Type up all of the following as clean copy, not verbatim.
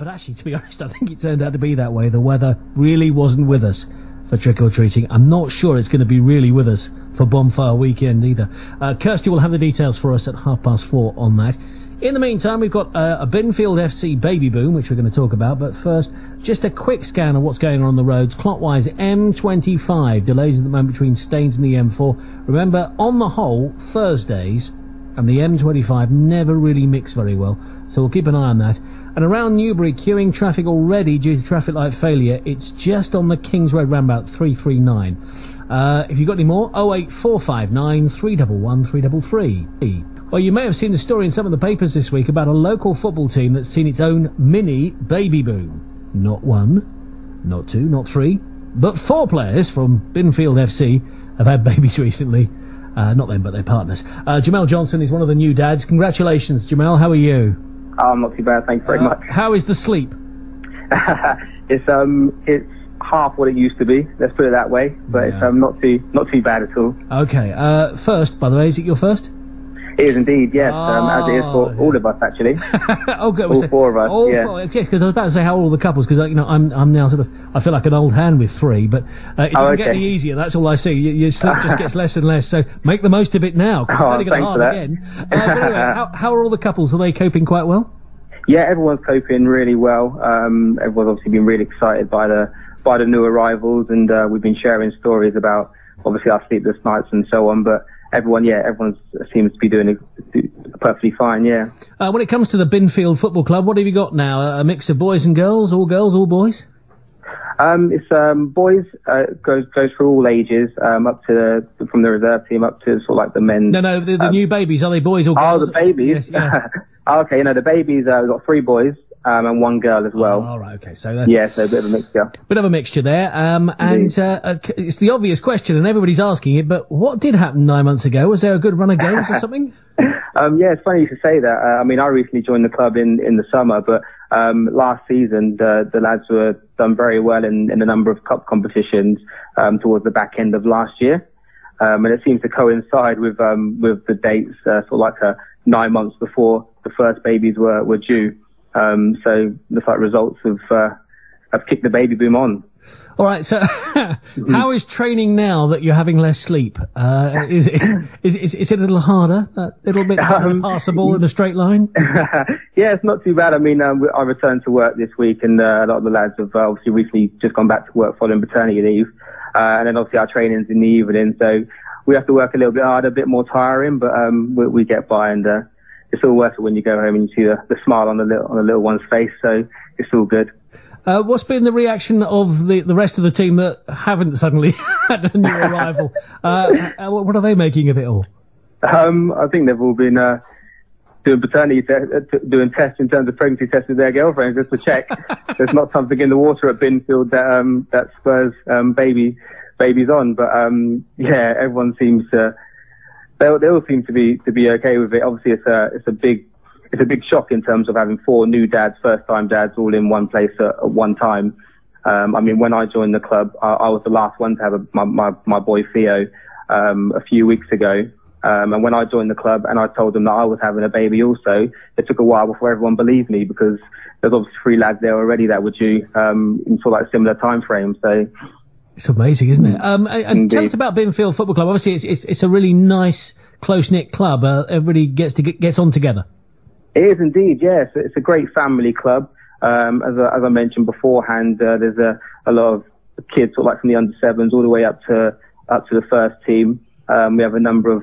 But actually, to be honest, I think it turned out to be that way. The weather really wasn't with us for trick-or-treating. I'm not sure it's going to be really with us for Bonfire Weekend either. Kirsty will have the details for us at 4:30 on that. In the meantime, we've got a Binfield FC baby boom, which we're going to talk about. But first, just a quick scan of what's going on the roads. Clockwise, M25. Delays at the moment between Staines and the M4. Remember, on the whole, Thursdays and the M25 never really mix very well. So we'll keep an eye on that. And around Newbury, queuing traffic already due to traffic light failure. It's just on the Kings Road roundabout 339. If you've got any more, 08459 311 333. Well, you may have seen the story in some of the papers this week about a local football team that's seen its own mini baby boom. Not one, not two, not three, but 4 players from Binfield FC have had babies recently. Not them, but their partners. Jamel Johnson is one of the new dads. Congratulations, Jamel. How are you? Oh, I'm not too bad, thanks very much. How is the sleep? It's half what it used to be. Let's put it that way. But it's not too bad at all. Okay. First, by the way, is it your first? It is indeed, yes. As it is for all of us, actually. Oh, good. All 4 of us. All yeah. 4. Yes, because I was about to say how old are the couples? Because I'm now sort of, I feel like an old hand with 3, but it doesn't get any easier. That's all I see. Your sleep just gets less and less. So make the most of it now, because it's only going to hard again. But anyway, how are all the couples? Are they coping quite well? Yeah, everyone's coping really well. Everyone's obviously been really excited by the new arrivals, and we've been sharing stories about obviously our sleepless nights and so on. But everyone seems to be doing perfectly fine. Yeah. When it comes to the Binfield Football Club, what have you got now? A mix of boys and girls, all boys? It's boys goes through all ages, up to from the reserve team up to sort of like the men. No, the new babies, are they boys or girls? Oh, the babies. Yes, yeah. Okay, the babies. We've got 3 boys. And 1 girl as well. All right, okay. So a bit of a mixture. Bit of a mixture there. And it's the obvious question, and everybody's asking it, but what did happen 9 months ago? Was there a good run of games or something? Yeah, it's funny you should say that. I recently joined the club in the summer, but last season the lads were done very well in a number of cup competitions towards the back end of last year. And it seems to coincide with the dates, sort of like 9 months before the first babies were due. So the results have kicked the baby boom on. All right. So, how is training now that you're having less sleep? Is it a little harder? A little bit passable in a straight line? Yeah, it's not too bad. I returned to work this week, and a lot of the lads have obviously recently just gone back to work following paternity leave, and then obviously our training's in the evening, so we have to work a little bit harder, a bit more tiring, but we get by, and it's all worth it when you go home and you see the smile on the little one's face. So it's all good. What's been the reaction of the rest of the team that haven't suddenly had a new arrival? What are they making of it all? I think they've all been doing paternity doing tests in terms of pregnancy tests with their girlfriends just to check there's not something in the water at Binfield that spurs babies on. But everyone seems to. They all seem to be okay with it. Obviously, it's a big shock in terms of having 4 new dads, first-time dads, all in one place at one time. When I joined the club, I was the last one to have my boy Theo a few weeks ago. And when I joined the club and I told them that I was having a baby also, it took a while before everyone believed me, because there's obviously 3 lads there already that were due in sort of like similar time frames. So. It's amazing, isn't it? And tell us about Binfield Football Club. Obviously, it's a really nice, close-knit club. Everybody gets on together. It is indeed, yes. It's a great family club. As I mentioned beforehand, there's a lot of kids, sort of like from the under-7s all the way up to the first team. We have a number of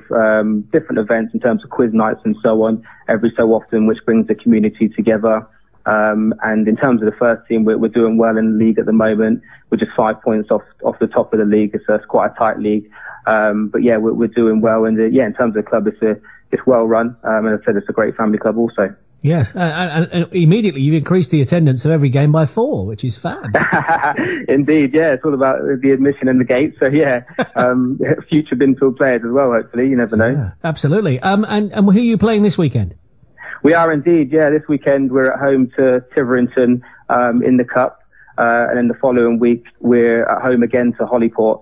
different events in terms of quiz nights and so on every so often, which brings the community together. And in terms of the first team, we're doing well in the league at the moment. We're just 5 points off the top of the league. It's quite a tight league. But yeah, we're doing well. And in terms of the club, it's well run. And as I said, it's a great family club also. Yes. And immediately you've increased the attendance of every game by 4, which is fab. Indeed. Yeah. It's all about the admission and the gate. So yeah, future Binfield players as well, hopefully. You never know. Yeah, absolutely. And who are you playing this weekend? We are indeed, yeah. This weekend we're at home to Tiverington in the Cup, and then the following week we're at home again to Hollyport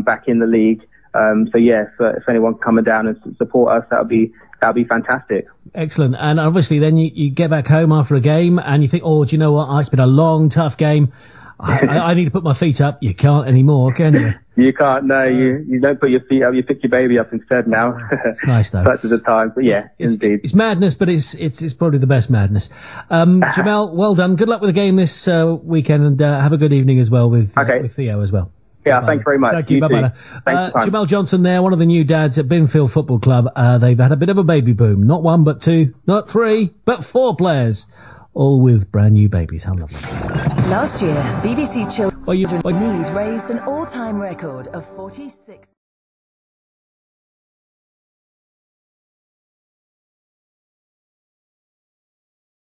back in the league. So yeah, if anyone can come down and support us, that'll be fantastic. Excellent. And obviously then you get back home after a game and you think, oh, do you know what? It's been a long, tough game. I need to put my feet up. You can't anymore, can you? You can't. No, you don't put your feet up. You pick your baby up instead now. It's nice though. Such is the time. But yeah, indeed. It's madness, but it's probably the best madness. Jamal, well done. Good luck with the game this weekend, and have a good evening as well with Theo as well. Yeah, thanks very much. Thank you. Bye-bye. Jamal Johnson there, one of the new dads at Binfield Football Club. They've had a bit of a baby boom. Not one, but two, not three, but four players, all with brand new babies. How lovely. Last year, BBC Children's Need raised an all-time record of 46...